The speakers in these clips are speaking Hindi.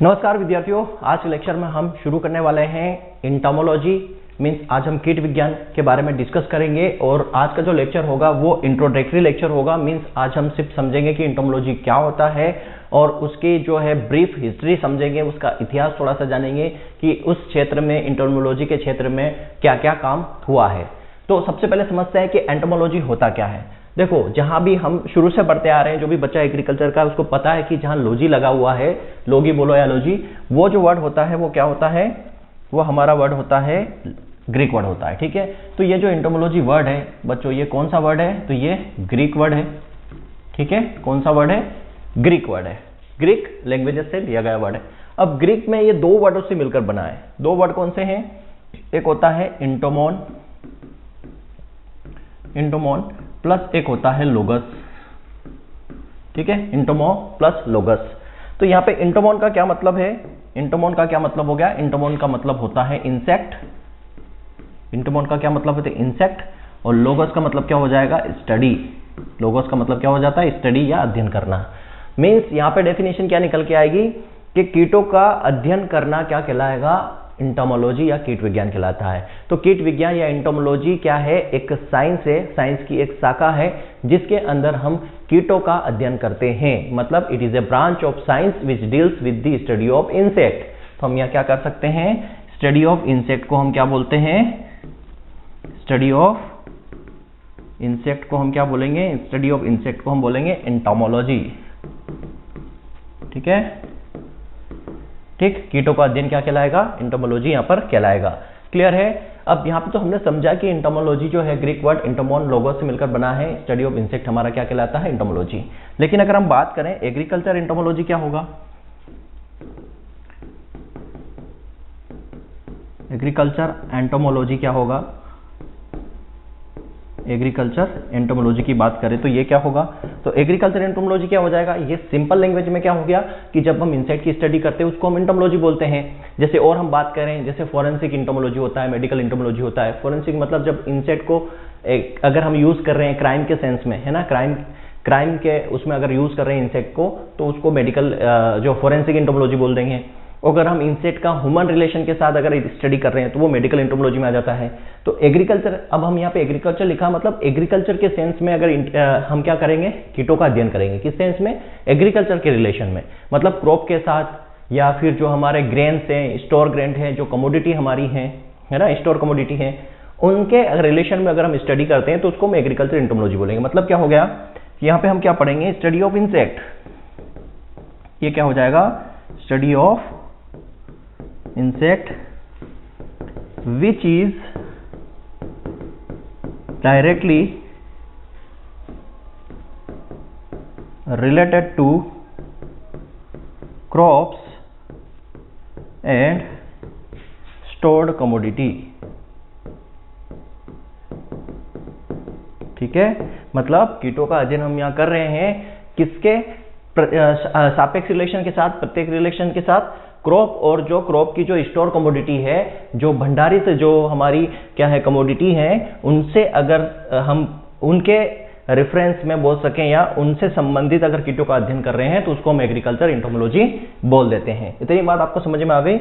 नमस्कार विद्यार्थियों, आज के लेक्चर में हम शुरू करने वाले हैं एंटोमोलॉजी मीन्स आज हम कीट विज्ञान के बारे में डिस्कस करेंगे। और आज का जो लेक्चर होगा वो इंट्रोडक्टरी लेक्चर होगा। मीन्स आज हम सिर्फ समझेंगे कि एंटोमोलॉजी क्या होता है और उसकी जो है ब्रीफ हिस्ट्री समझेंगे, उसका इतिहास थोड़ा सा जानेंगे कि उस क्षेत्र में एंटोमोलॉजी के क्षेत्र में क्या क्या काम हुआ है। तो सबसे पहले समझते हैं कि एंटोमोलॉजी होता क्या है। देखो, जहां भी हम शुरू से पढ़ते आ रहे हैं, जो भी बच्चा एग्रीकल्चर का उसको पता है कि जहां लॉजी लगा हुआ है, लॉगी बोलो या लॉजी, वो जो वर्ड होता है वो क्या होता है, वो हमारा वर्ड होता है ग्रीक वर्ड होता है। ठीक है, तो ये जो एंटोमोलॉजी वर्ड है बच्चों, ये कौन सा वर्ड है, तो ये ग्रीक वर्ड है। ठीक है, कौन सा वर्ड है, ग्रीक वर्ड है, ग्रीक लैंग्वेजेस से लिया गया वर्ड है। अब ग्रीक में ये दो वर्डों से मिलकर बना है। दो वर्ड कौन से हैं, एक होता है इंटोमोन, इंटोमोन प्लस एक होता है लोगस। ठीक है, इंटोमो प्लस लोगस। तो यहाँ पे इंटोमोन का क्या मतलब है, इंटोमोन का क्या मतलब हो गया, इंटोमोन का मतलब होता है इंसेक्ट। इंटोमोन का क्या मतलब होता है, इंसेक्ट। और लोगस का मतलब क्या हो जाएगा, स्टडी। लोगस का मतलब क्या हो जाता है, स्टडी या अध्ययन करना। मीन्स यहाँ पे डेफिनेशन क्या निकल के आएगी कि कीटों का अध्ययन करना क्या कहलाएगा, एंटोमोलॉजी या कीट विज्ञान कहलाता है। तो कीट विज्ञान या एंटोमोलॉजी क्या है, एक साइंस है, साइंस की एक शाखा है जिसके अंदर हम कीटों का अध्ययन करते हैं। मतलब it is a branch of science which deals with the study of insect. तो हम यहाँ क्या कर सकते हैं, स्टडी ऑफ इंसेक्ट को हम क्या बोलते हैं, स्टडी ऑफ इंसेक्ट को हम क्या बोलेंगे, स्टडी ऑफ इंसेक्ट को हम बोलेंगे एंटोमोलॉजी। ठीक है, ठीक, कीटों का अध्ययन क्या कहलाएगा, एंटोमोलॉजी यहाँ पर कहलाएगा। क्लियर है। अब यहाँ पे तो हमने समझा कि एंटोमोलॉजी जो है ग्रीक वर्ड इंटोमोन लोगोस से मिलकर बना है, स्टडी ऑफ इंसेक्ट हमारा क्या कहलाता है, एंटोमोलॉजी। लेकिन अगर हम बात करें एग्रीकल्चर एंटोमोलॉजी क्या होगा, एग्रीकल्चर एंटोमोलॉजी क्या होगा, एग्रीकल्चर एंटोमोलॉजी की बात करें तो ये क्या होगा, तो एग्रीकल्चर एंटोमोलॉजी क्या हो जाएगा, ये सिंपल लैंग्वेज में क्या हो गया कि जब हम इंसेक्ट की स्टडी करते हैं उसको हम एंटोमोलॉजी बोलते हैं। जैसे और हम बात करें, जैसे फॉरेंसिक एंटोमोलॉजी होता है, मेडिकल एंटोमोलॉजी होता है। फॉरेंसिक मतलब जब इंसेक्ट को अगर हम यूज कर रहे हैं क्राइम के सेंस में, है ना, क्राइम के उसमें अगर यूज कर रहे हैं इंसेक्ट को, तो उसको मेडिकल जो फॉरेंसिक एंटोमोलॉजी बोल देंगे। अगर हम इंसेक्ट का ह्यूमन रिलेशन के साथ अगर स्टडी कर रहे हैं तो वो मेडिकल एंटोमोलॉजी में आ जाता है। तो एग्रीकल्चर, अब हम यहाँ पे एग्रीकल्चर लिखा, मतलब एग्रीकल्चर के सेंस में अगर हम क्या करेंगे, कीटों का अध्ययन करेंगे। किस सेंस में, एग्रीकल्चर के रिलेशन में, मतलब क्रॉप के साथ, या फिर जो हमारे ग्रेन्स हैं, स्टोर ग्रेन है, जो कमोडिटी हमारी है ना, स्टोर कमोडिटी है, उनके रिलेशन में अगर हम स्टडी करते हैं तो उसको हम एग्रीकल्चर एंटोमोलॉजी बोलेंगे। मतलब क्या हो गया, यहाँ पे हम क्या पढ़ेंगे, स्टडी ऑफ इंसेक्ट, ये क्या हो जाएगा, study of insect which is directly related to crops and stored commodity। ठीक है, मतलब कीटों का अध्ययन हम यहाँ कर रहे हैं किसके सापेक्ष रिलेशन के साथ, प्रत्येक रिलेशन के साथ, क्रॉप और जो क्रॉप की जो स्टोर कमोडिटी है, जो भंडारित जो हमारी क्या है कमोडिटी है, उनसे अगर हम उनके रेफरेंस में बोल सकें या उनसे संबंधित अगर कीटों का अध्ययन कर रहे हैं तो उसको हम एग्रीकल्चर एंटोमोलॉजी बोल देते हैं। इतनी बात आपको समझ में आ गई।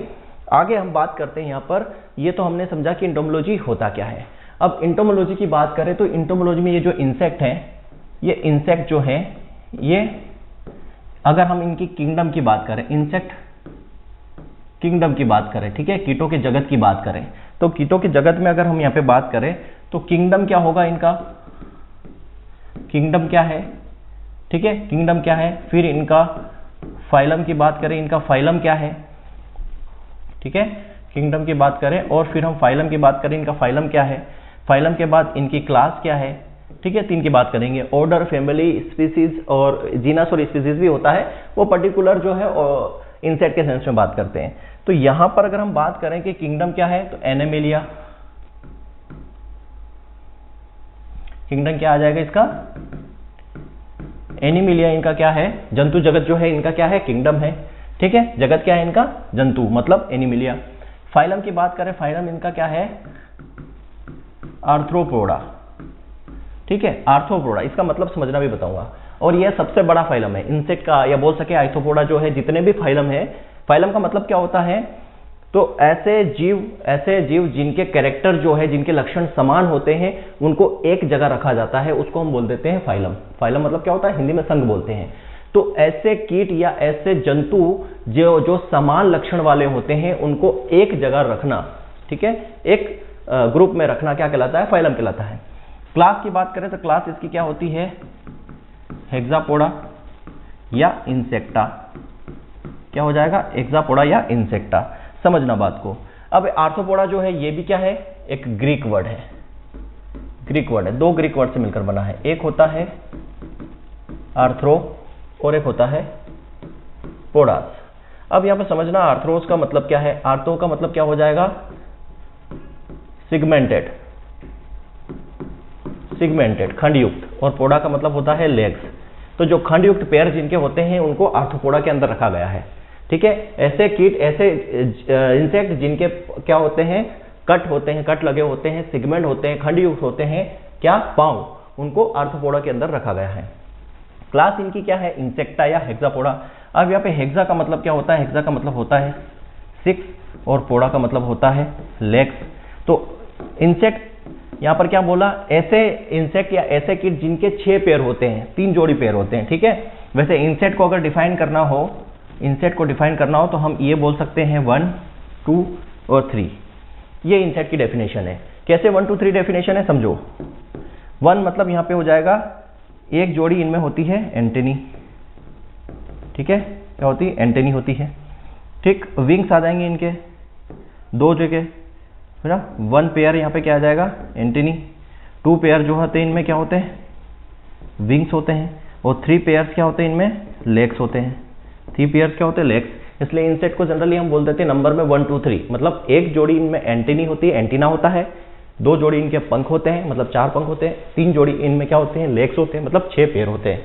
आगे हम बात करते हैं यहाँ पर, ये तो हमने समझा कि एंटोमोलॉजी होता क्या है। अब एंटोमोलॉजी की बात करें तो एंटोमोलॉजी में ये जो इंसेक्ट हैं, ये इंसेक्ट जो है, ये अगर हम इनकी किंगडम की बात करें, इंसेक्ट किंगडम की बात करें, ठीक है, कीटों के जगत की बात करें, तो कीटों के जगत में अगर हम यहाँ पे बात करें तो किंगडम क्या होगा इनका, किंगडम क्या है, ठीक है, किंगडम क्या है। फिर इनका फाइलम की बात करें, इनका फाइलम क्या है, ठीक है, किंगडम की बात करें और फिर हम फाइलम की बात करें, इनका फाइलम क्या है। फाइलम के बाद इनकी क्लास क्या है, ठीक है, तीन की बात करेंगे। ऑर्डर, फैमिली, स्पीसीज और जीनस और स्पीसीज भी होता है, वो पर्टिकुलर जो है इंसेक्ट के सेंस में बात करते हैं। तो यहां पर अगर हम बात करें कि किंगडम क्या है, तो एनिमेलिया, किंगडम क्या आ जाएगा इसका, एनिमेलिया इनका क्या है, जंतु जगत जो है इनका क्या है, किंगडम है। ठीक है, जगत क्या है इनका, जंतु, मतलब एनिमेलिया। फाइलम की बात करें, फाइलम इनका क्या है, आर्थ्रोपोडा। ठीक है, आर्थ्रोपोडा, इसका मतलब समझना भी बताऊंगा। और यह सबसे बड़ा फाइलम है इंसेक्ट का, या बोल सके आर्थ्रोपोडा जो है जितने भी फाइलम है, फाइलम का मतलब क्या होता है, तो ऐसे जीव जिनके कैरेक्टर जो है, जिनके लक्षण समान होते हैं, उनको एक जगह रखा जाता है, उसको हम बोल देते हैं फाइलम। फाइलम मतलब क्या होता है, हिंदी में संघ बोलते हैं। तो ऐसे कीट या ऐसे जंतु जो समान लक्षण वाले होते हैं, उनको एक जगह रखना, ठीक है, एक ग्रुप में रखना क्या कहलाता है, फाइलम कहलाता है। क्लास की बात करें तो क्लास इसकी क्या होती है, हेक्सापोडा या इंसेक्टा। क्या हो जाएगा, हेक्सापोडा या इंसेक्टा, समझना बात को। अब आर्थ्रोपोडा जो है ये भी क्या है, एक ग्रीक वर्ड है, ग्रीक वर्ड है, दो ग्रीक वर्ड से मिलकर बना है, एक होता है आर्थ्रो और एक होता है पोडास। अब यहां पे समझना आर्थ्रोस का मतलब क्या है, आर्थो का मतलब क्या हो जाएगा, सिगमेंटेड, खंडयुक्त, और पोडा का मतलब होता है लेग्स। तो जो खंडयुक्त पैर जिनके होते हैं उनको आर्थ्रोपोडा के अंदर रखा गया है, ठीक है। ऐसे कीट, ऐसे इंसेक्ट जिनके क्या होते हैं, कट होते हैं, कट लगे होते हैं, सिगमेंट होते हैं, खंडयुक्त होते हैं, क्या, पांव, उनको आर्थ्रोपोडा के अंदर रखा गया है। क्लास इनकी क्या है, इंसेक्टा या हेक्सापोडा। अब यहाँ पे हेक्सा का मतलब क्या होता है, हेक्सा का मतलब होता है 6 और पोडा का मतलब होता है लेग्स। तो इंसेक्ट यहाँ पर क्या बोला, ऐसे इंसेक्ट या ऐसे कीट जिनके 6 पैर होते हैं, 3 जोड़ी पैर होते हैं, ठीक है। वैसे इंसेक्ट को अगर डिफाइन करना हो, इंसेक्ट को डिफाइन करना हो तो हम ये बोल सकते हैं 1, 2 और 3, ये इंसेक्ट की डेफिनेशन है। कैसे 1, 2, 3 डेफिनेशन है, समझो। 1 मतलब यहाँ पे हो जाएगा एक जोड़ी इनमें होती है एंटेनी, ठीक है, क्या होती है, एंटेनी होती है, ठीक। विंग्स आ जाएंगे इनके 2 जगह, है ना। 1 पेयर यहाँ पे क्या आ जाएगा, एंटेनी। 2 पेयर जो होते हैं इनमें क्या होते हैं, विंग्स होते हैं, और 3 पेयर्स क्या होते हैं, इनमें लेग्स होते हैं। 3 पेयर्स क्या होते हैं, लेग्स। इसलिए इंसेक्ट को जनरली हम बोल देते हैं नंबर में 1, 2, 3, मतलब एक जोड़ी इनमें एंटेनी होती है, एंटीना होता है, 2 जोड़ी इनके पंख होते हैं, मतलब 4 पंख होते हैं, 3 जोड़ी इनमें क्या होते हैं, लेग्स होते हैं, मतलब 6 पैर होते हैं।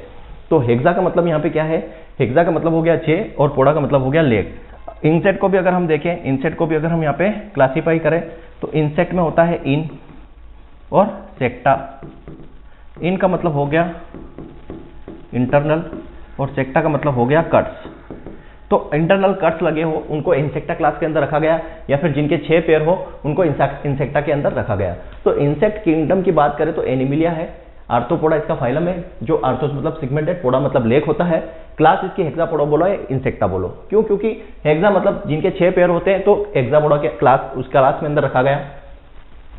तो हेक्सा का मतलब यहाँ पे क्या है, हेक्सा का मतलब हो गया 6 और पोडा का मतलब हो गया लेग। इंसेक्ट को भी अगर हम देखें, इंसेक्ट को भी अगर हम यहाँ पे क्लासीफाई करें तो इंसेक्ट में होता है इन और सेक्टा। इन का मतलब हो गया इंटरनल और सेक्टा का मतलब हो गया कट्स। तो इंटरनल कट्स लगे हो उनको इंसेक्टा क्लास के अंदर रखा गया, या फिर जिनके 6 पैर हो उनको इंसेक्टा के अंदर रखा गया। तो इंसेक्ट किंगडम की बात करें तो एनिमिलिया है, आर्थ्रोपोडा इसका फाइलम है, जो आर्थोस मतलब सिगमेंटेड, पोडा मतलब लेग होता है। क्लास इसकी हेक्सापोडा बोलो या इंसेक्टा बोलो, क्यों, क्योंकि हेक्सा मतलब जिनके 6 पैर होते हैं, तो हेक्सापोडा के क्लास उस क्लास में अंदर रखा गया।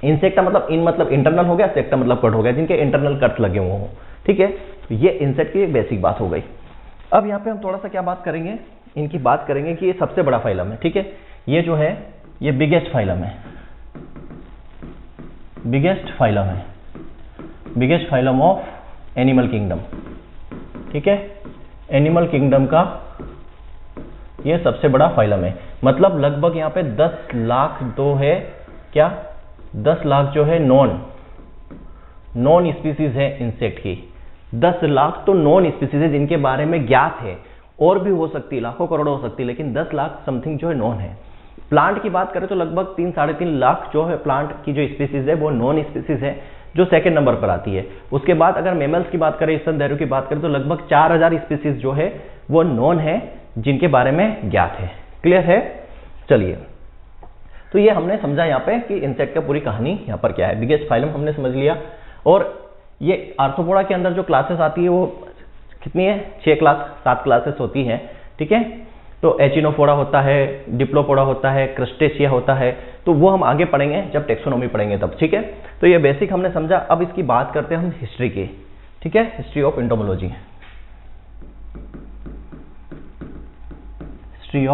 इंसेक्टा मतलब इन मतलब इंटरनल हो गया, सेक्टा मतलब कट हो गया, जिनके इंटरनल कट्स लगे हुए हो, ठीक है। तो ये इंसेक्ट की एक बेसिक बात हो गई। अब यहाँ पे हम थोड़ा सा क्या बात करेंगे, इनकी बात करेंगे कि ये सबसे बड़ा फाइलम है, ठीक है। ये जो है ये बिगेस्ट फाइलम है, बिगेस्ट फाइलम है, biggest phylum of animal kingdom, ठीक है। एनिमल किंगडम का ये सबसे बड़ा फाइलम है, मतलब लगभग यहाँ पे 10 लाख तो है क्या, 10 लाख जो है नॉन स्पीसीज है इंसेक्ट की। 10 लाख तो नॉन स्पीसीज है जिनके बारे में ज्ञात है, और भी हो सकती है, लाखों करोड़ों हो सकती है, लेकिन 10 लाख समथिंग जो है नॉन है। प्लांट की बात करें तो लगभग 3-3.5 लाख जो है प्लांट की जो स्पीसीज है वो नॉन स्पीसीज है, जो सेकंड नंबर पर आती है। उसके बाद अगर मेमल्स की बात करें, स्तनधारियों की बात करें तो लगभग 4000 स्पीसीज जो है वो नॉन है, जिनके बारे में ज्ञात है। क्लियर है, चलिए। तो ये हमने समझा यहाँ पे कि इंसेक्ट का पूरी कहानी यहाँ पर क्या है। बिगेस्ट फाइलम हमने समझ लिया, और ये आर्थ्रोपोडा के अंदर जो क्लासेस आती है वो कितनी है, 7 क्लासेस होती हैं, ठीक है। तो एचिनोपोडा होता है, डिप्लोपोडा होता है, क्रस्टेशिया होता है, तो वो हम आगे पढ़ेंगे जब टेक्सोनोमी पढ़ेंगे तब, ठीक है। तो ये बेसिक हमने समझा। अब इसकी बात करते हैं हम हिस्ट्री की, ठीक है, history of entomology. History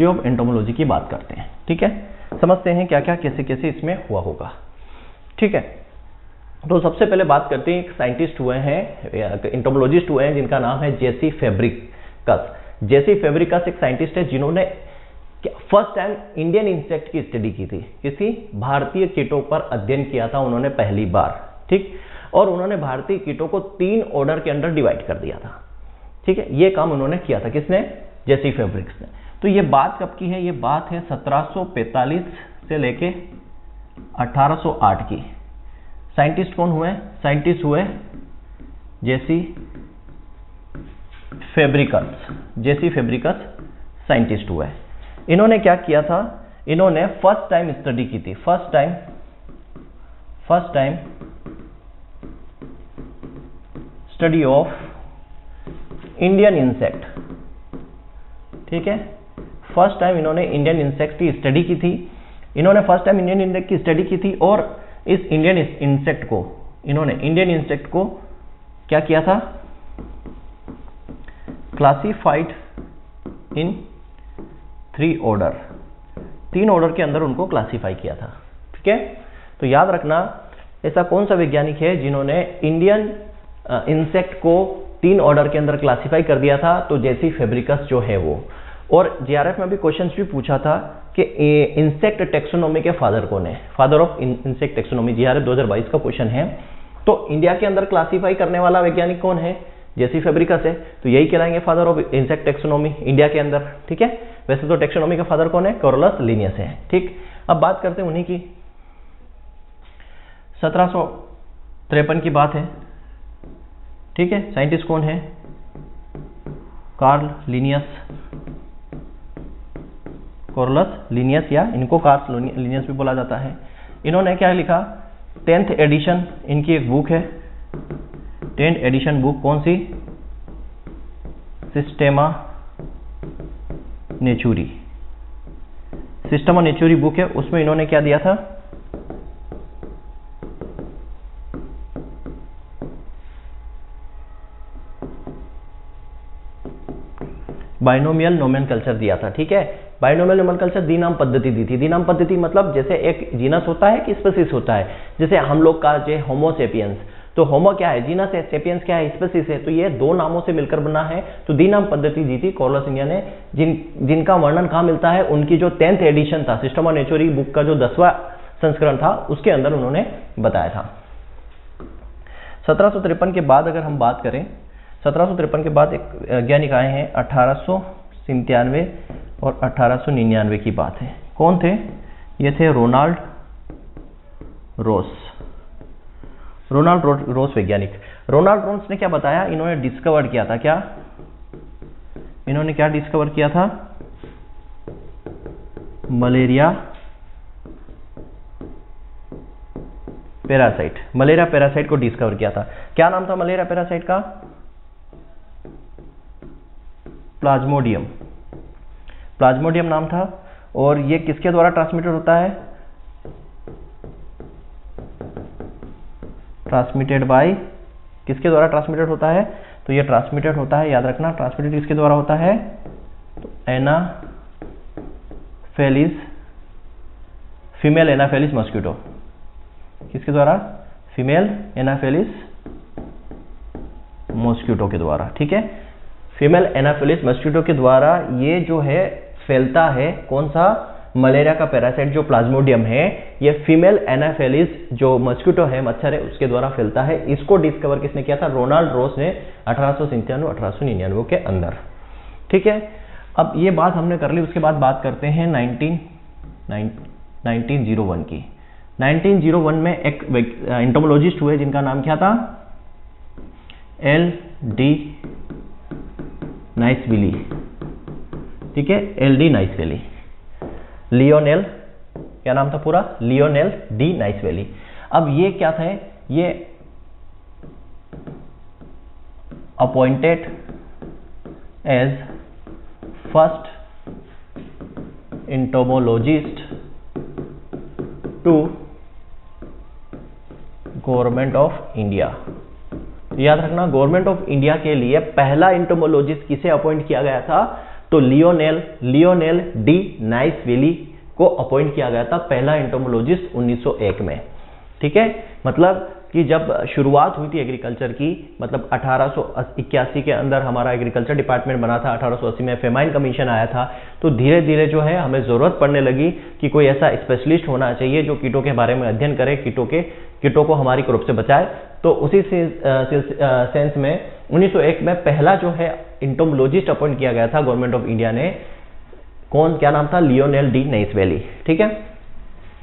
of entomology की बात करते हैं, ठीक है। समझते हैं क्या क्या कैसे कैसे इसमें हुआ होगा, ठीक है। तो सबसे पहले बात करते हैं, एक साइंटिस्ट हुए हैं, एंटोमोलॉजिस्ट हुए हैं, जिनका नाम है जेसी फैब्रिकस। जेसी फैब्रिकस एक साइंटिस्ट है जिन्होंने फर्स्ट टाइम इंडियन इंसेक्ट की स्टडी की थी, किसी भारतीय कीटों पर अध्ययन किया था उन्होंने पहली बार, ठीक। और उन्होंने भारतीय कीटों को 3 ऑर्डर के अंदर डिवाइड कर दिया था, ठीक है। ये काम उन्होंने किया था, किसने, जेसी फैब्रिकस ने। तो ये बात कब की है, ये बात है 1745 से लेके 1808 की, साइंटिस्ट कौन हुए? साइंटिस्ट हुए जेसी फेब्रिकस। जेसी फेब्रिकस साइंटिस्ट हुए। इन्होंने क्या किया था? इन्होंने फर्स्ट टाइम स्टडी की थी, first time study of Indian insect. ठीक है, फर्स्ट टाइम इन्होंने इंडियन इंसेक्ट की स्टडी की थी। इन्होंने फर्स्ट टाइम इंडियन इंसेक्ट की स्टडी की थी और इस इंडियन इंसेक्ट को इन्होंने क्या किया था? क्लासिफाइड इन 3 ऑर्डर, 3 ऑर्डर के अंदर उनको क्लासिफाई किया था। ठीक है, तो याद रखना ऐसा कौन सा वैज्ञानिक है जिन्होंने इंडियन इंसेक्ट को 3 ऑर्डर के अंदर क्लासिफाई कर दिया था? तो जेसी फेब्रिकस जो है वो। और जीआरएफ में भी क्वेश्चंस भी पूछा था कि इंसेक्ट टेक्सोनॉमी के फादर कौन है? Father of insect taxonomy, GRF 2022 का क्वेश्चन है। तो इंडिया के अंदर क्लासिफाई करने वाला वैज्ञानिक कौन है? जेसी फेब्रिकस है, तो यही कहलाएंगे father of insect taxonomy India के अंदर। ठीक है, वैसे तो टेक्सोनॉमी का फादर कौन है? कोरोलस लिनियस है। ठीक, अब बात करते हैं उन्हीं की। 1753 की बात है। ठीक है, साइंटिस्ट कौन है? कार्ल लिनियस, कोरोलस लिनियस, या इनको कार्ल लिनियस भी बोला जाता है। इन्होंने क्या लिखा? 10th एडिशन इनकी एक बुक है, 10th एडिशन बुक कौन सी? सिस्टेमा नेचुरी, सिस्टेमा नेचुरी बुक है। उसमें इन्होंने क्या दिया था? बाइनोमियल नोमेनकल्चर दिया था। ठीक है, बाइनोमियल नोमेनकल्चर द्विनाम पद्धति दी थी। द्विनाम पद्धति मतलब जैसे एक जीनस होता है कि स्पेसीज होता है, जैसे हम लोग का जो होमो सेपियंस, तो होमो क्या है? जीनस है, सेपियंस क्या है? स्पेसीज है। तो ये 2 नामों से मिलकर बना है, तो द्विनाम पद्धति दी थी कोरोलस लिनियस ने। जिनका वर्णन कहाँ मिलता है? उनकी जो 10th एडिशन था, सिस्टेमा नेचुरी बुक का जो 10वां संस्करण था, उसके अंदर उन्होंने बताया था। 1753 के बाद अगर हम बात करें, 1753 के बाद एक वैज्ञानिक आए हैं, 1897 और 1899 की बात है। कौन थे? ये थे रोनाल्ड रोस। रोनाल्ड रोस वैज्ञानिक। रोनाल्ड रोस ने क्या बताया? इन्होंने डिस्कवर किया था, क्या इन्होंने क्या डिस्कवर किया था? मलेरिया पैरासाइट, मलेरिया पैरासाइट को डिस्कवर किया था। क्या नाम था मलेरिया पैरासाइट का? प्लाज्मोडियम, प्लाज्मोडियम नाम था। और ये किसके द्वारा ट्रांसमिटेड होता है? ट्रांसमिटेड बाय, किसके द्वारा ट्रांसमिटेड होता है? तो ये ट्रांसमिटेड होता है, याद रखना, ट्रांसमिटेड किसके द्वारा होता है? तो एनाफेलिस, फीमेल एनाफेलिस मॉस्किटो, किसके द्वारा? फीमेल एनाफेलिस मॉस्किटो के द्वारा। ठीक है, फीमेल एनाफेलिस मॉस्किटो के द्वारा ये जो है फैलता है। कौन सा? मलेरिया का पैरासाइट जो प्लाज्मोडियम है, ये फीमेल एनाफेलिस जो मॉस्किटो है, मच्छर है, उसके द्वारा फैलता है। इसको डिस्कवर किसने किया था? रोनाल्ड रोस ने 1897-1899 के अंदर। ठीक है, अब ये बात हमने कर ली। उसके बाद बात करते हैं 1901 की। 1901 में एक एंटोमोलॉजिस्ट हुए जिनका नाम क्या था? LD नाइसविली। ठीक है, LD नाइसविली, लियोनेल, क्या नाम था पूरा? Lionel de Niceville. अब ये क्या थे? ये appointed as first entomologist to government of India. याद रखना, गवर्नमेंट ऑफ इंडिया के लिए पहला एंटोमोलॉजिस्ट किसे अपॉइंट किया गया था? तो लियोनेल डी नाइसविली को अपॉइंट किया गया था, पहला एंटोमोलॉजिस्ट 1901 में। ठीक है, मतलब कि जब शुरुआत हुई थी एग्रीकल्चर की, मतलब 1881 के अंदर हमारा एग्रीकल्चर डिपार्टमेंट बना था, 1880 में फेमाइन कमीशन आया था, तो धीरे धीरे जो है हमें ज़रूरत पड़ने लगी कि कोई ऐसा स्पेशलिस्ट होना चाहिए जो कीटों के बारे में अध्ययन करे, कीटों को हमारी क्रॉप से बचाए। तो उसी सेंस में 1901 में पहला जो है एंटोमोलॉजिस्ट अपॉइंट किया गया था गवर्नमेंट ऑफ इंडिया ने। कौन, क्या नाम था? Lionel de Niceville. ठीक है,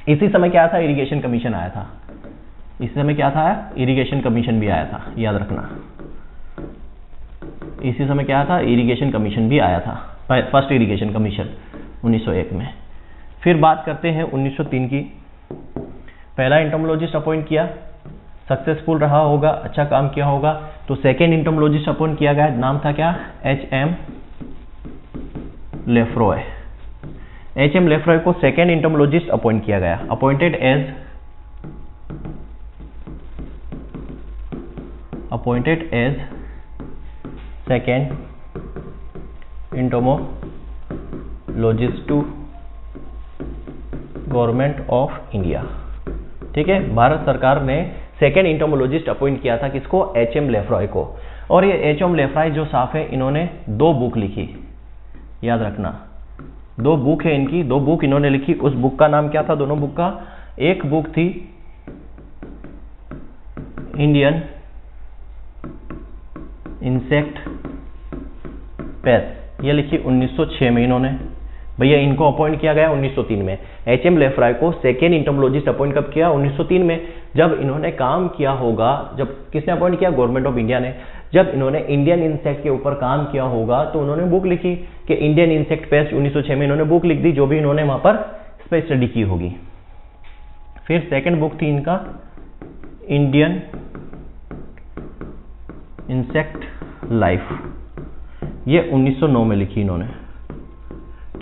इसी समय क्या था? इरिगेशन कमीशन आया था। इस समय क्या था, इरिगेशन कमीशन भी आया था, याद रखना। इसी समय क्या था, इरिगेशन कमीशन भी आया था, फर्स्ट इरिगेशन कमीशन 1901 में। फिर बात करते हैं 1903 की। पहला एंटोमोलॉजिस्ट अपॉइंट किया, सक्सेसफुल रहा होगा, अच्छा काम किया होगा, तो सेकेंड एंटोमोलॉजिस्ट अपॉइंट किया गया, नाम था क्या, H.M. लेफ्रॉय। H.M. लेफ्रॉय को सेकेंड एंटोमोलॉजिस्ट अपॉइंट किया गया, appointed as second entomologist to government of India. ठीक है, भारत सरकार ने सेकेंड एंटोमोलॉजिस्ट अपॉइंट किया था, किसको, H.M. लेफ्रॉय को। और ये H.M. लेफ्रॉय जो साफ है, इन्होंने 2 बुक लिखी, याद रखना, 2 बुक है इनकी, 2 बुक इन्होंने लिखी। उस बुक का नाम क्या था, दोनों बुक का, एक बुक थी इंडियन इंसेक्ट पेस्ट, ये लिखी 1906 में इन्होंने। भैया इनको अपॉइंट किया गया 1903 में। H.M. लेफ्रॉय को सेकेंड एंटोमोलॉजिस्ट अपॉइंट कब किया, 1903 में, जब इन्होंने काम किया होगा, जब किसने अपॉइंट किया, गवर्नमेंट ऑफ इंडिया ने। जब इन्होंने इंडियन इंसेक्ट के ऊपर काम किया होगा तो उन्होंने बुक लिखी कि इंडियन इंसेक्ट पेस्ट, 1906 में इन्होंने बुक लिख दी, जो भी इन्होंने वहां पर इस पर स्टडी की होगी। फिर सेकेंड बुक थी इनका इंडियन इंसेक्ट लाइफ, ये 1909 में लिखी इन्होंने।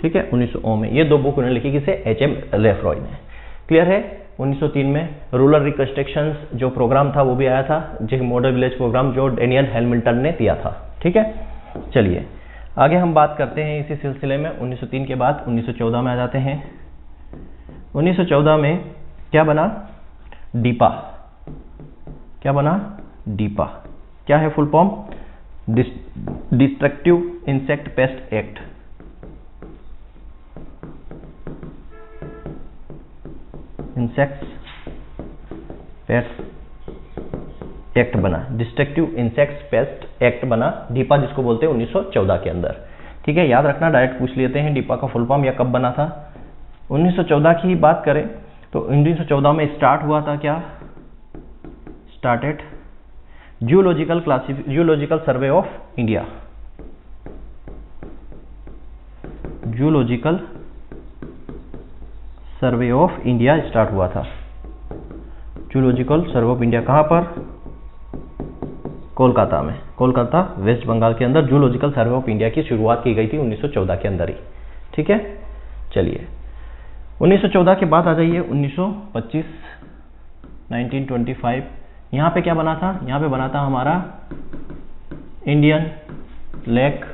ठीक है, 1909 में ये 2 बुक उन्होंने लिखी, किसे, H.M. लेफ्रॉय ने। क्लियर है। 1903 में रूरल रिकंस्ट्रक्शंस जो प्रोग्राम था वो भी आया था, जो मॉडल विलेज प्रोग्राम जो डेनियल हैमिल्टन ने दिया था। ठीक है, चलिए आगे हम बात करते हैं इसी सिलसिले में। 1903 के बाद 1914 में आ जाते हैं। 1914 में क्या बना, डीपा। क्या बना, डीपा। क्या है full form, destructive insect pest act. Insects paste act बना, डिस्ट्रक्टिव इंसेक्ट्स पेस्ट एक्ट बना, डीपा जिसको बोलते हैं 1914 के अंदर। ठीक है, याद रखना, डायरेक्ट पूछ लेते हैं डीपा का फुल फॉर्म या कब बना था। 1914 की बात करें तो 1914 में स्टार्ट हुआ था क्या, started zoological survey of India. Zoological survey of India start हुआ था। जूलॉजिकल सर्वे ऑफ इंडिया कहां पर, कोलकाता में, कोलकाता वेस्ट बंगाल के अंदर जूलॉजिकल सर्वे ऑफ इंडिया की शुरुआत की गई थी 1914 के अंदर ही। ठीक है, चलिए 1914 के बाद आ जाइए 1925, 1925। यहाँ पे क्या बना था, यहाँ पे बना था हमारा इंडियन लेक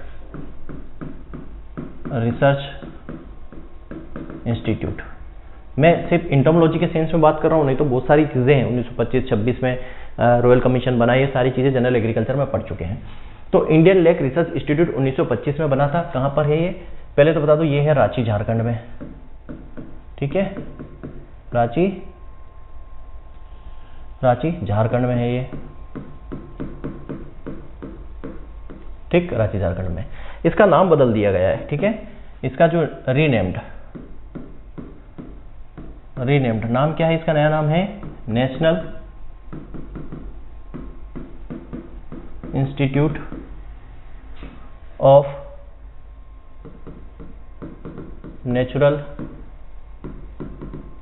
रिसर्च इंस्टीट्यूट। मैं सिर्फ एंटोमोलॉजी के सेंस में बात कर रहा हूँ, नहीं तो बहुत सारी चीज़ें हैं। 1925-26 में रॉयल कमीशन बना, ये सारी चीज़ें जनरल एग्रीकल्चर में पढ़ चुके हैं। तो इंडियन लेक रिसर्च इंस्टीट्यूट 1925 में बना था। कहाँ पर है ये, पहले तो बता दो, ये है रांची झारखंड में। ठीक है, रांची झारखंड में है ये। ठीक, रांची झारखंड में। इसका नाम बदल दिया गया है। ठीक है, इसका जो रीनेम्ड नाम क्या है, इसका नया नाम है national Institute of Natural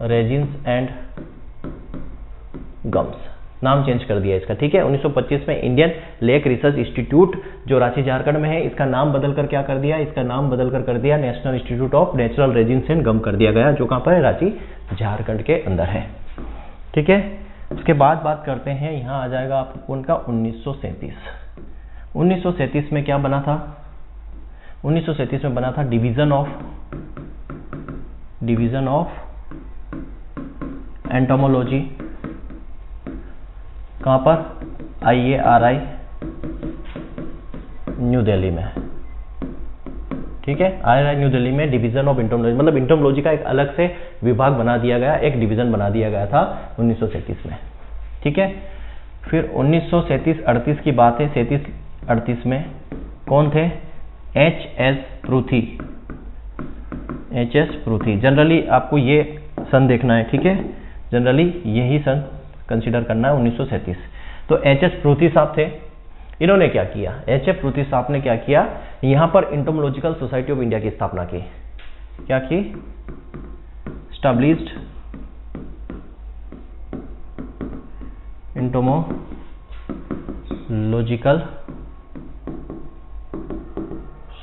Resins and gums, नाम चेंज कर दिया इसका। ठीक है, 1925 में इंडियन लेक रिसर्च इंस्टीट्यूट जो रांची झारखंड में है, इसका नाम बदलकर क्या कर दिया, इसका नाम बदलकर कर दिया National Institute of Natural Resins and Gum कर दिया गया, जो कहां पर है, रांची झारखंड के अंदर है। ठीक है, उसके बाद बात करते हैं, यहां आ जाएगा आपको उनका 1937। 1937 में क्या बना था, 1937 में बना था डिवीजन ऑफ एंटोमोलॉजी। कहां पर, IARI न्यू दिल्ली में। ठीक है, IARI न्यू दिल्ली में डिवीजन ऑफ एंटोमोलॉजी, मतलब एंटोमोलॉजी का एक अलग से विभाग बना दिया गया, एक डिवीजन बना दिया गया था 1937 में। ठीक है, फिर 1937-38 की बात है। 37-38 में कौन थे, HS पृथ्वी। जनरली आपको ये सन देखना है। ठीक है, जनरली यही सन कंसीडर करना है 1937। तो एच.एस. पृथ्वी साहब थे, इन्होंने क्या किया, एच.एफ. पृथ्वी साहब ने क्या किया, यहाँ पर एंटोमोलॉजिकल सोसाइटी ऑफ इंडिया की स्थापना की। क्या की, established entomological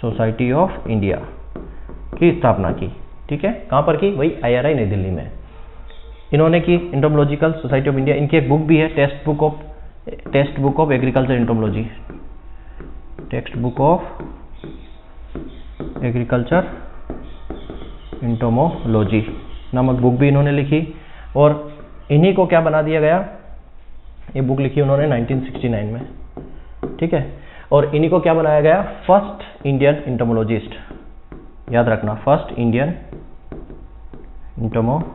society of India की स्थापना की। ठीक है, कहाँ पर की, वही IRI नई दिल्ली में इन्होंने की एंटोमोलॉजिकल सोसाइटी ऑफ इंडिया। इनकी एक बुक भी है, text book of agriculture entomology, text book of agriculture entomology नामक बुक भी इन्होंने लिखी। और इन्हीं को क्या बना दिया गया, ये बुक लिखी उन्होंने 1969 में। ठीक है, और इन्हीं को क्या बनाया गया, फर्स्ट इंडियन एंटोमोलॉजिस्ट, याद रखना, फर्स्ट इंडियन एंटोमोलॉजिस्ट।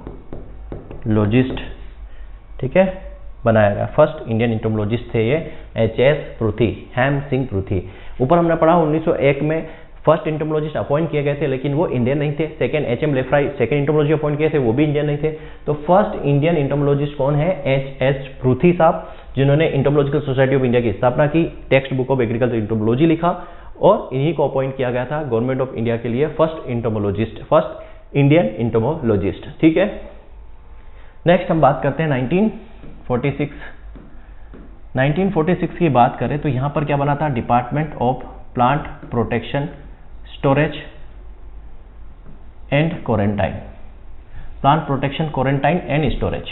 ठीक है, बनाया गया, फर्स्ट इंडियन एंटोमोलॉजिस्ट थे ये एच.एस. पृथ्वी, हेम सिंह पृथ्वी। ऊपर हमने पढ़ा 1901 में फर्स्ट एंटोमोलॉजिस्ट अपॉइंट किए गए थे, लेकिन वो इंडियन नहीं थे। Second H.M. Lefroy second entomology appoint किए थे, वो भी इंडियन नहीं थे। तो फर्स्ट इंडियन एंटोमोलॉजिस्ट कौन है, एच.एस. पृथ्वी साहब, जिन्होंने एंटोमोलॉजिकल सोसाइटी ऑफ इंडिया की स्थापना की, text book of agriculture entomology लिखा, और इन्हीं को अपॉइंट किया गया था गवर्नमेंट ऑफ इंडिया के लिए first entomologist, first Indian entomologist. ठीक है, नेक्स्ट हम बात करते हैं 1946। 1946 की बात करें तो यहाँ पर क्या बना था, department of plant protection, storage and quarantine, plant protection, quarantine and storage,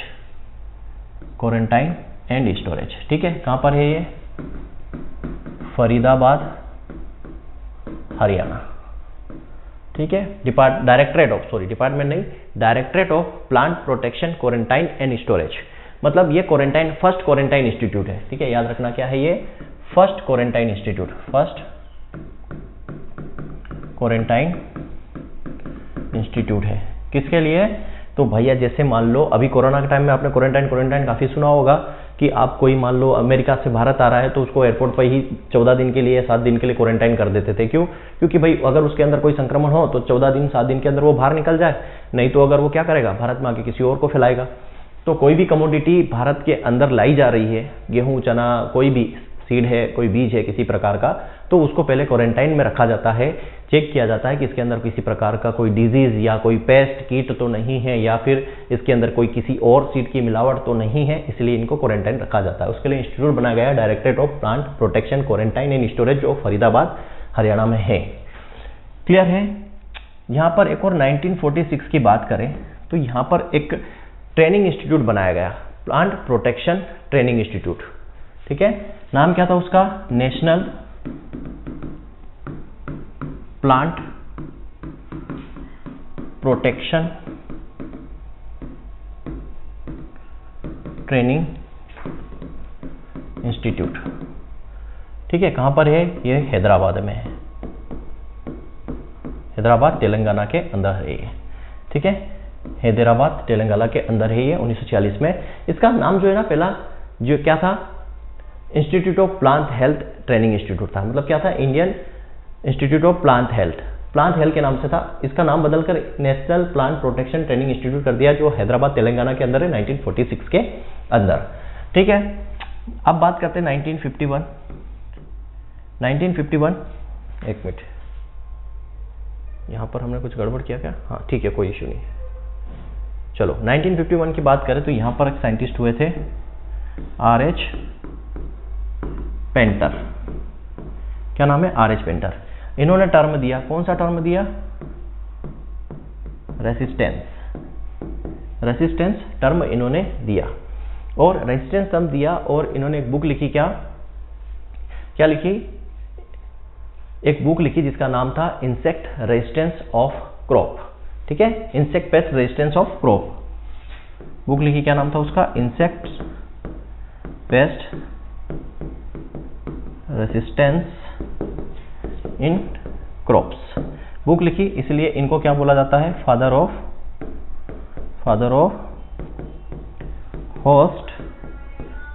quarantine and storage. ठीक है, कहाँ पर है ये, फरीदाबाद, हरियाणा। ठीक है, directorate of plant protection, quarantine and storage, मतलब ये क्वारंटाइन, फर्स्ट क्वारंटाइन इंस्टीट्यूट है। ठीक है, याद रखना क्या है ये, first quarantine institute, first quarantine institute है। किसके लिए, तो भैया जैसे मान लो अभी कोरोना के टाइम में आपने क्वारंटाइन काफी सुना होगा कि आप कोई मान लो अमेरिका से भारत आ रहा है तो उसको एयरपोर्ट पर ही 14 दिन के लिए 7 दिन के लिए क्वारंटाइन कर देते थे। क्यों, क्योंकि भाई अगर उसके अंदर कोई संक्रमण हो तो 14 दिन 7 दिन के अंदर वो बाहर निकल जाए, नहीं तो अगर वो क्या करेगा, भारत में आके किसी और को फैलाएगा। तो कोई भी कमोडिटी भारत के अंदर लाई जा रही है, गेहूं, चना, कोई भी सीड है, कोई बीज है किसी प्रकार का, तो उसको पहले क्वारंटाइन में रखा जाता है, चेक किया जाता है कि इसके अंदर किसी प्रकार का कोई डिजीज या कोई पेस्ट कीट तो नहीं है, या फिर इसके अंदर कोई किसी और सीड की मिलावट तो नहीं है, इसलिए इनको क्वारंटाइन रखा जाता है। उसके लिए इंस्टीट्यूट बनाया गया, directorate of plant protection, quarantine and storage, जो फरीदाबाद, हरियाणा में है। क्लियर है। यहाँ पर एक और 1946 की बात करें तो यहाँ पर एक ट्रेनिंग इंस्टीट्यूट बनाया गया, प्लांट प्रोटेक्शन ट्रेनिंग इंस्टीट्यूट। ठीक है, नाम क्या था उसका, national plant protection training institute. ठीक है, कहां पर है ये, हैदराबाद में है, हैदराबाद तेलंगाना के अंदर है ये। ठीक है, हैदराबाद तेलंगाना के अंदर है ये, 1946 में। इसका नाम जो है ना, पहला जो क्या था, institute of plant health training institute था। मतलब क्या था, Indian institute of plant health के नाम से था। इसका नाम बदलकर national plant protection training institute कर दिया, जो हैदराबाद तेलंगाना के अंदर है, 1946 के अंदर। ठीक है, अब बात करते हैं 1951। 1951, एक मिनट, यहां पर हमने कुछ गड़बड़ किया क्या, हाँ ठीक है, कोई इश्यू नहीं। चलो 1951 की बात करें तो यहां पर एक साइंटिस्ट हुए थे, R.H. पेंटर। क्या नाम है, R.H. पेंटर। इन्होंने टर्म दिया, कौन सा टर्म दिया, रेसिस्टेंस टर्म इन्होंने दिया, और रेसिस्टेंस टर्म दिया, और इन्होंने एक बुक लिखी, क्या लिखी, एक बुक लिखी जिसका नाम था इंसेक्ट रेजिस्टेंस ऑफ क्रॉप। ठीक है, insect pest resistance of crop book लिखी, क्या नाम था उसका, इंसेक्ट पेस्ट रेसिस्टेंस इन क्रॉप्स बुक लिखी। इसलिए इनको क्या बोला जाता है, father of host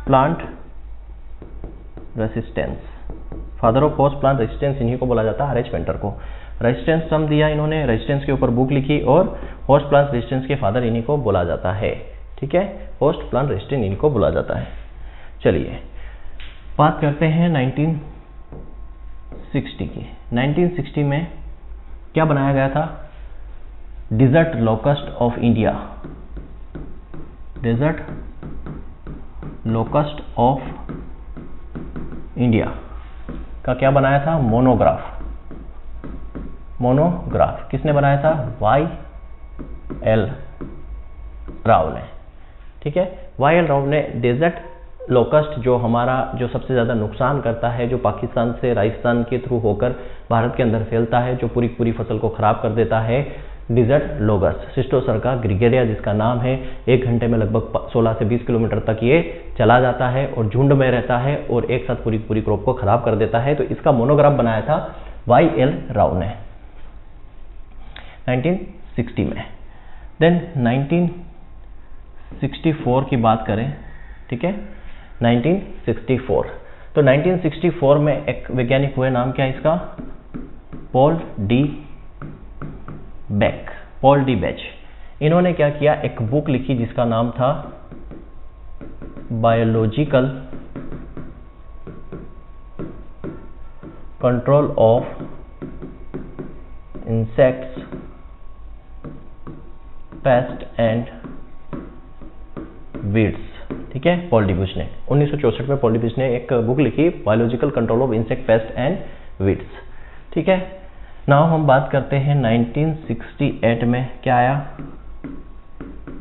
plant resistance, father of host plant resistance, इन्हीं को बोला जाता है, R.H. पेंटर को। रेजिस्टेंस टर्म दिया इन्होंने, रेजिस्टेंस के ऊपर बुक लिखी, और होस्ट प्लांट रेजिस्टेंस के फादर इन्हीं को बोला जाता है। ठीक है, होस्ट प्लांट रेजिस्टेंट इनको बोला जाता है। चलिए बात करते हैं 1960 की। 1960 में क्या बनाया गया था? Desert locust of India, desert locust of India का क्या बनाया था? मोनोग्राफ। मोनोग्राफ किसने बनाया था? YL राव ने। ठीक है, YL राव ने डेजर्ट लोकस्ट जो हमारा जो सबसे ज़्यादा नुकसान करता है, जो पाकिस्तान से राजस्थान के थ्रू होकर भारत के अंदर फैलता है, जो पूरी पूरी फसल को ख़राब कर देता है, डिजर्ट लोकस्ट सिस्टोसर्का ग्रिगेरिया जिसका नाम है, 1 घंटे में लगभग 16 से 20 किलोमीटर तक ये चला जाता है और झुंड में रहता है और एक साथ पूरी पूरी क्रॉप को ख़राब कर देता है। तो इसका मोनोग्राफ बनाया था YL राव ने 1960 में। देन 1964 की बात करें, ठीक है, 1964। तो 1964 में एक वैज्ञानिक हुए, नाम क्या है इसका? पॉल डी बेच। इन्होंने क्या किया? एक बुक लिखी जिसका नाम था biological control of insects paste and weeds. ठीक है, पॉल डी बेच ने 1964 में पॉल डी बेच ने एक बुक लिखी biological control of insect pest and weeds. ठीक है, नाउ हम बात करते हैं 1968 में क्या आया?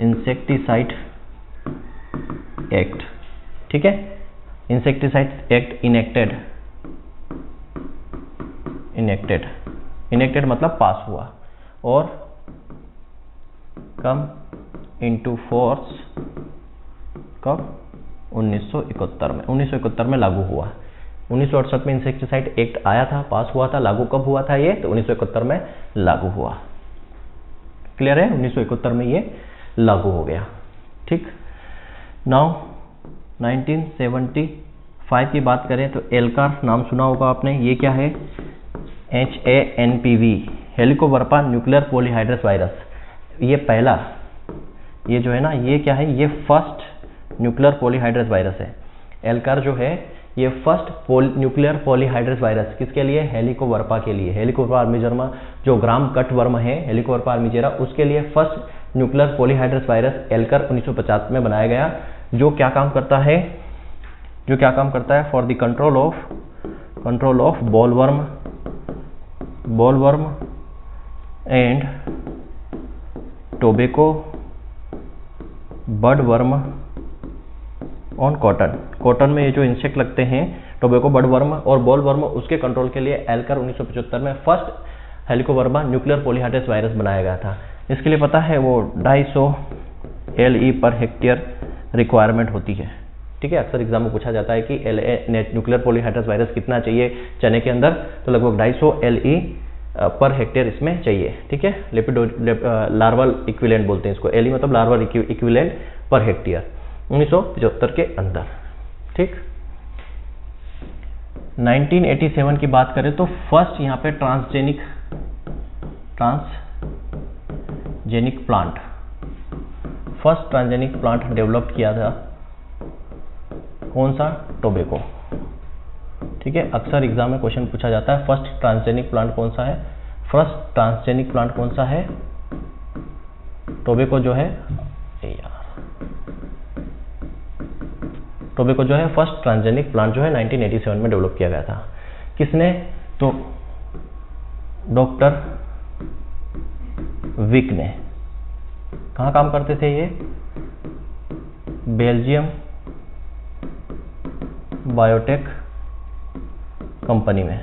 Insecticide act. ठीक है, इंसेक्टिसाइड एक्ट इनेक्टेड मतलब पास हुआ और कम इनटू फोर्स कब? 1971 में लागू हुआ। 1968 में इंसेक्टिसाइड एक्ट आया था, पास हुआ था। लागू कब हुआ था ये? तो 1971 में लागू हुआ। क्लियर है? 1971 में ये लागू हो गया। ठीक, नाउ 1975 की बात करें तो एल्कार नाम सुना होगा आपने। ये क्या है? HANPV Helicoverpa nuclear polyhedrosis virus. ये पहला, ये जो है ना, ये क्या है? ये फर्स्ट न्यूक्लियर पॉलीहाइड्रस वायरस है। एल्कार जो है ये फर्स्ट न्यूक्लियर पॉलीहाइड्रस वायरस किसके लिए? हेलिकोवर्पा के लिए। हेलिकोवर्पा आर्मीजेरा जो ग्राम कट वर्म है, हेलिकोवर्पा आर्मीजेरा, उसके लिए first nuclear polyhedrosis virus Elcar 1950 में बनाया गया। जो क्या काम करता है? For the control of bollworm and tobacco budworm on cotton में ये जो इंसेक्ट लगते हैं, टोबैको बडवर्म और बॉलवर्म, उसके कंट्रोल के लिए एल्कर 1975 में first Helicoverpa nuclear polyhedrosis virus बनाया गया था। इसके लिए पता है वो 250 LE पर हेक्टेयर रिक्वायरमेंट होती है। ठीक है, अक्सर एग्जाम में पूछा जाता है कि न्यूक्लियर पॉलीहाइड्रस वायरस कितना चाहिए चने के अंदर, तो लगभग 250 LE पर हेक्टेयर इसमें चाहिए। ठीक है, लार्वल इक्विवेलेंट बोलते हैं इसको। LE मतलब लार्वल इक्विवेलेंट पर हेक्टेयर 1975 के अंदर। ठीक, 1987 की बात करें तो फर्स्ट यहाँ पे ट्रांसजेनिक प्लांट डेवलप किया था। कौन सा? टोबैको। ठीक है, अक्सर एग्जाम में क्वेश्चन पूछा जाता है फर्स्ट ट्रांसजेनिक प्लांट कौन सा है? फर्स्ट ट्रांसजेनिक प्लांट कौन सा है? टोबैको जो है, टोबैको जो है फर्स्ट ट्रांसजेनिक प्लांट जो है 1987 में डेवलप किया गया था। किसने? तो डॉक्टर विक ने। कहाँ काम करते थे ये? बेल्जियम बायोटेक कंपनी में।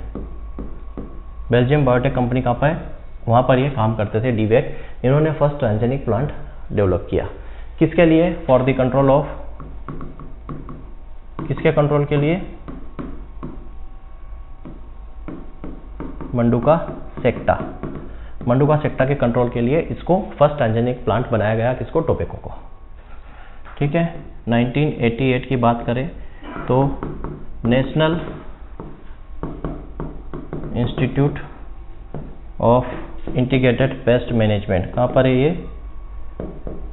बेल्जियम बायोटेक कंपनी कहाँ पर है? वहाँ पर ये काम करते थे, डीवेक। इन्होंने फर्स्ट ट्रांसजेनिक प्लांट डेवलप किया। किसके लिए? फॉर द कंट्रोल ऑफ, किसके कंट्रोल के लिए? मंडुका सेक्टा के कंट्रोल के लिए इसको फर्स्ट ट्रांसजेनिक प्लांट बनाया गया। किसको? टोबैको को। ठीक है, 1988 की बात करें तो national Institute of integrated pest management, कहाँ पर है ये?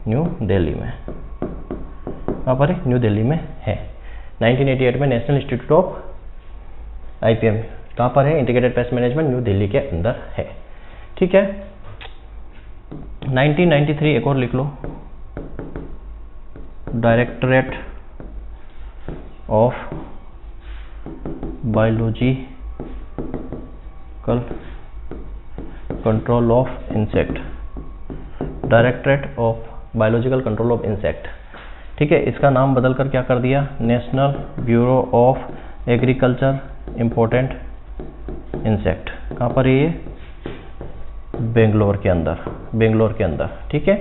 न्यू दिल्ली में। कहाँ पर है, न्यू दिल्ली में है। 1988 में नेशनल इंस्टीट्यूट ऑफ IPM कहाँ पर है, integrated pest management, New Delhi के अंदर है। ठीक है। 1993 एक और लिख लो, directorate of biological control of insect, directorate of biological control of insect. ठीक है, इसका नाम बदल कर क्या कर दिया, National Bureau of Agriculture Important Insect. कहाँ पर है ये, बेंगलोर के अंदर। ठीक है,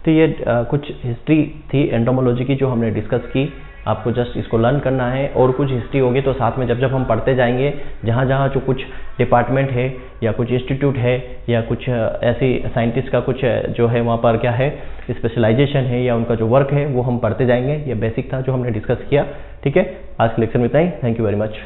तो ये कुछ हिस्ट्री थी एंटोमोलॉजी की जो हमने डिस्कस की। आपको जस्ट इसको लर्न करना है, और कुछ हिस्ट्री होगी तो साथ में जब हम पढ़ते जाएंगे, जहाँ जो कुछ डिपार्टमेंट है या कुछ इंस्टीट्यूट है या कुछ ऐसी साइंटिस्ट का कुछ जो है वहाँ पर क्या है स्पेशलाइजेशन है या उनका जो वर्क है वो हम पढ़ते जाएंगे। ये बेसिक था जो हमने डिस्कस किया। ठीक है, आज के लेक्चर में इतना ही। Thank you very much.